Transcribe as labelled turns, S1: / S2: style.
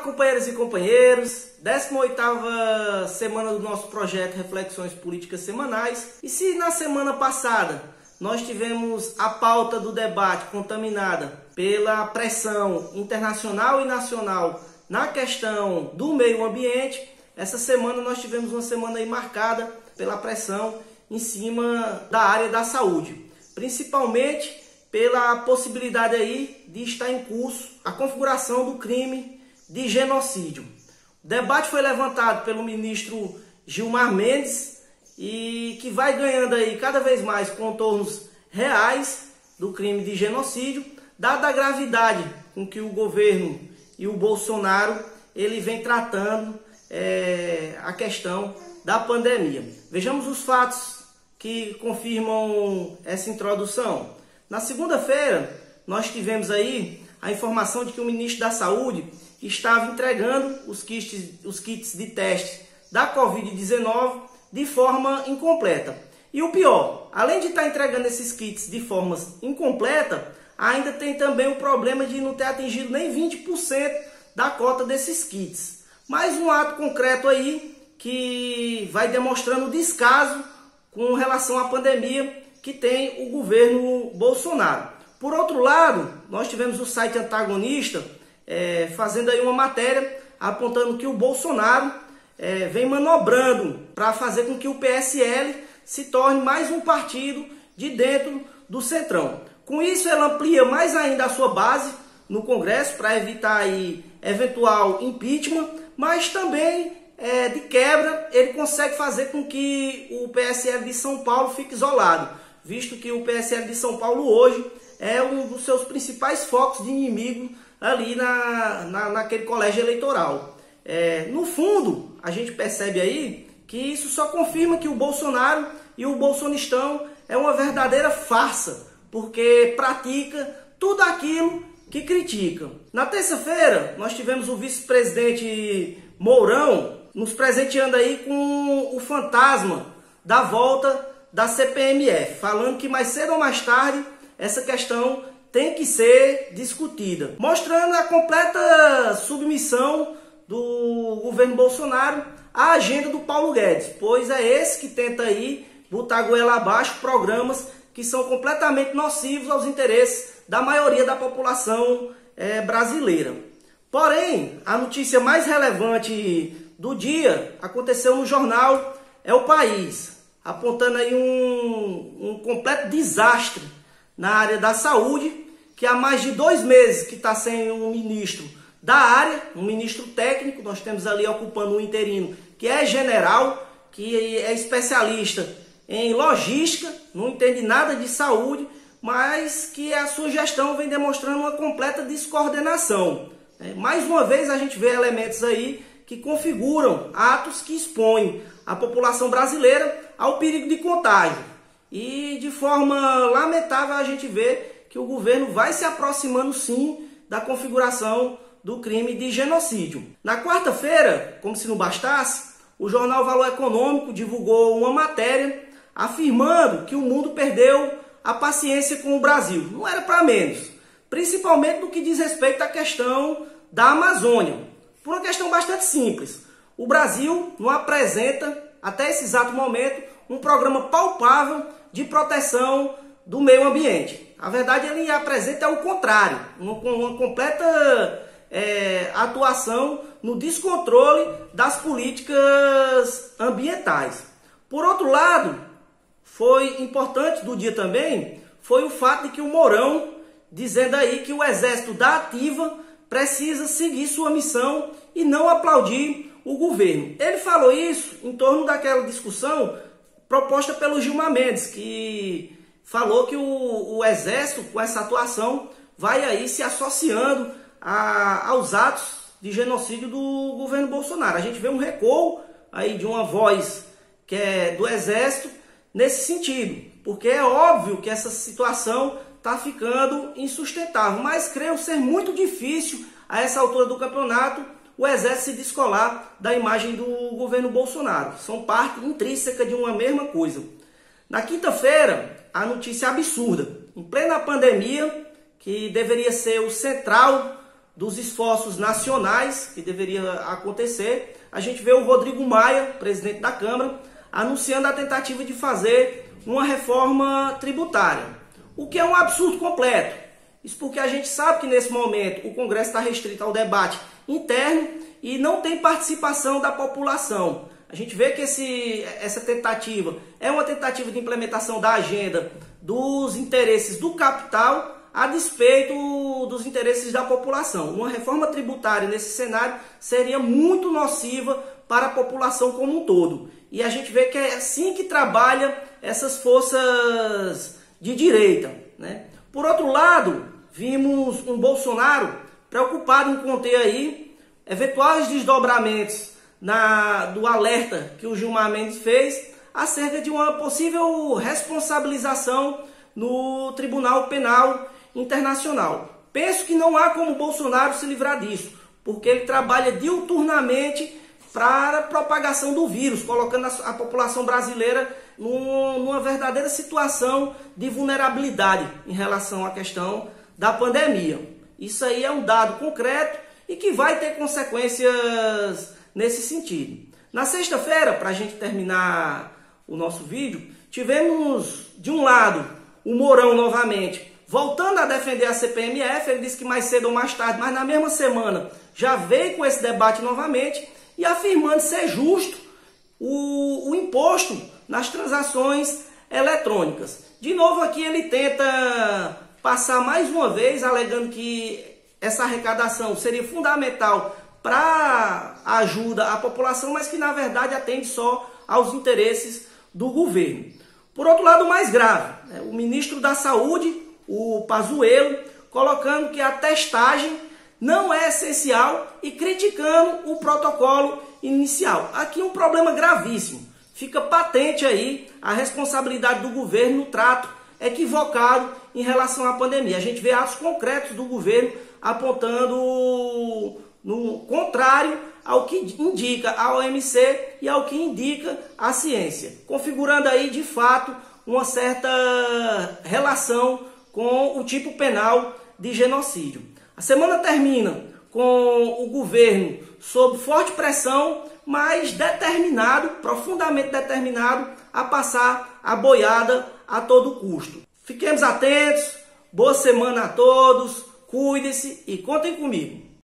S1: companheiras e companheiros, 18ª semana do nosso projeto Reflexões Políticas Semanais. E se na semana passada nós tivemos a pauta do debate contaminada pela pressão internacional e nacional na questão do meio ambiente, essa semana nós tivemos uma semana aí marcada pela pressão em cima da área da saúde, principalmente pela possibilidade aí de estar em curso a configuração do crime de genocídio. O debate foi levantado pelo ministro Gilmar Mendes e que vai ganhando aí cada vez mais contornos reais do crime de genocídio, dada a gravidade com que o governo e o Bolsonaro ele vem tratando a questão da pandemia. Vejamos os fatos que confirmam essa introdução. Na segunda-feira, nós tivemos aí a informação de que o ministro da Saúde estava entregando os kits de teste da Covid-19 de forma incompleta. E o pior, além de estar entregando esses kits de forma incompleta, ainda tem também o problema de não ter atingido nem 20% da cota desses kits. Mais um ato concreto aí que vai demonstrando o descaso com relação à pandemia que tem o governo Bolsonaro. Por outro lado, nós tivemos o site antagonista fazendo aí uma matéria apontando que o Bolsonaro vem manobrando para fazer com que o PSL se torne mais um partido de dentro do Centrão. Com isso, ele amplia mais ainda a sua base no Congresso para evitar aí eventual impeachment, mas também de quebra ele consegue fazer com que o PSL de São Paulo fique isolado, visto que o PSL de São Paulo hoje é um dos seus principais focos de inimigo ali naquele colégio eleitoral. No fundo, a gente percebe aí que isso só confirma que o Bolsonaro e o bolsonistão é uma verdadeira farsa, porque pratica tudo aquilo que critica. Na terça-feira, nós tivemos o vice-presidente Mourão nos presenteando aí com o fantasma da volta da CPMF, falando que mais cedo ou mais tarde essa questão tem que ser discutida, mostrando a completa submissão do governo Bolsonaro à agenda do Paulo Guedes, pois é esse que tenta aí botar a goela abaixo programas que são completamente nocivos aos interesses da maioria da população brasileira. Porém, a notícia mais relevante do dia aconteceu no jornal É o País, apontando aí um completo desastre na área da saúde, que há mais de 2 meses que está sem um ministro da área, um ministro técnico. Nós temos ali ocupando um interino que é general, que é especialista em logística, não entende nada de saúde, mas que a sua gestão vem demonstrando uma completa descoordenação. Mais uma vez a gente vê elementos aí que configuram atos que expõem a população brasileira ao perigo de contágio. E de forma lamentável a gente vê que o governo vai se aproximando sim da configuração do crime de genocídio. Na quarta-feira, como se não bastasse, o jornal Valor Econômico divulgou uma matéria afirmando que o mundo perdeu a paciência com o Brasil. Não era para menos, principalmente no que diz respeito à questão da Amazônia. Por uma questão bastante simples, o Brasil não apresenta, até esse exato momento, um programa palpável de proteção do meio ambiente. A verdade, ele apresenta o contrário, uma completa atuação no descontrole das políticas ambientais. Por outro lado, foi importante do dia também, foi o fato de que o Mourão, dizendo aí que o exército da ativa precisa seguir sua missão e não aplaudir o governo. Ele falou isso em torno daquela discussão proposta pelo Gilmar Mendes, que falou que o exército, com essa atuação, vai aí se associando aos atos de genocídio do governo Bolsonaro. A gente vê um recuo aí de uma voz que é do exército nesse sentido, porque é óbvio que essa situação está ficando insustentável, mas creio ser muito difícil a essa altura do campeonato o exército se descolar da imagem do governo Bolsonaro. São parte intrínseca de uma mesma coisa. Na quinta-feira, a notícia absurda. Em plena pandemia, que deveria ser o central dos esforços nacionais que deveria acontecer, a gente vê o Rodrigo Maia, presidente da Câmara, anunciando a tentativa de fazer uma reforma tributária, o que é um absurdo completo. Isso porque a gente sabe que nesse momento o Congresso está restrito ao debate interno e não tem participação da população. A gente vê que essa tentativa é uma tentativa de implementação da agenda dos interesses do capital a despeito dos interesses da população. Uma reforma tributária nesse cenário seria muito nociva para a população como um todo. E a gente vê que é assim que trabalha essas forças de direita, né? Por outro lado, vimos um Bolsonaro preocupado em conter aí eventuais desdobramentos do alerta que o Gilmar Mendes fez acerca de uma possível responsabilização no Tribunal Penal Internacional. Penso que não há como Bolsonaro se livrar disso, porque ele trabalha diuturnamente para a propagação do vírus, colocando a população brasileira numa verdadeira situação de vulnerabilidade em relação à questão da pandemia. Isso aí é um dado concreto e que vai ter consequências nesse sentido. Na sexta-feira, para a gente terminar o nosso vídeo, tivemos de um lado o Mourão novamente voltando a defender a CPMF. Ele disse que mais cedo ou mais tarde, mas na mesma semana, já veio com esse debate novamente e afirmando ser justo o imposto nas transações eletrônicas. De novo aqui ele tenta passar mais uma vez, alegando que essa arrecadação seria fundamental para a ajuda à população, mas que na verdade atende só aos interesses do governo. Por outro lado, mais grave, o ministro da Saúde, o Pazuello, colocando que a testagem não é essencial e criticando o protocolo inicial. Aqui um problema gravíssimo. Fica patente aí a responsabilidade do governo no trato equivocado em relação à pandemia. A gente vê atos concretos do governo apontando no contrário ao que indica a OMC e ao que indica a ciência, configurando aí de fato uma certa relação com o tipo penal de genocídio. A semana termina com o governo sob forte pressão, mas determinado, profundamente determinado a passar a boiada a todo custo. Fiquemos atentos, boa semana a todos, cuidem-se e contem comigo.